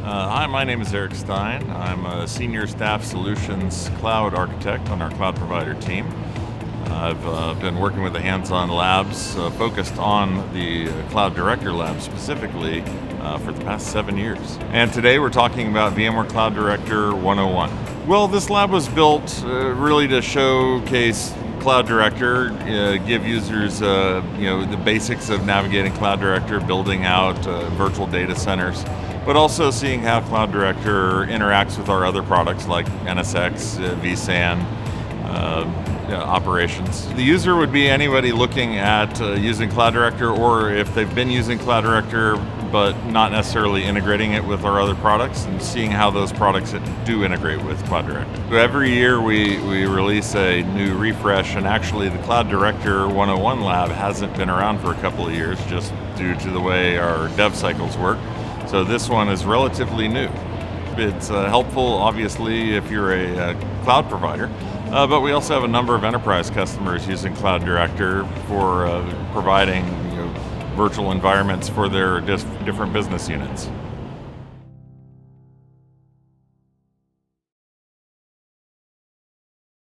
Hi, my name is Eric Stine. I'm a Senior Staff Solutions Cloud Architect on our cloud provider team. I've been working with the hands-on labs focused on the Cloud Director lab specifically for the past 7 years. And today we're talking about VMware Cloud Director 101. Well, this lab was built really to showcase Cloud Director, give users the basics of navigating Cloud Director, building out virtual data centers, but also seeing how Cloud Director interacts with our other products like NSX, vSAN, operations. The user would be anybody looking at using Cloud Director, or if they've been using Cloud Director but not necessarily integrating it with our other products, and seeing how those products do integrate with Cloud Director. So every year we release a new refresh, and actually the Cloud Director 101 lab hasn't been around for a couple of years just due to the way our dev cycles work. So this one is relatively new. It's helpful, obviously, if you're a cloud provider, but we also have a number of enterprise customers using Cloud Director for providing virtual environments for their different business units.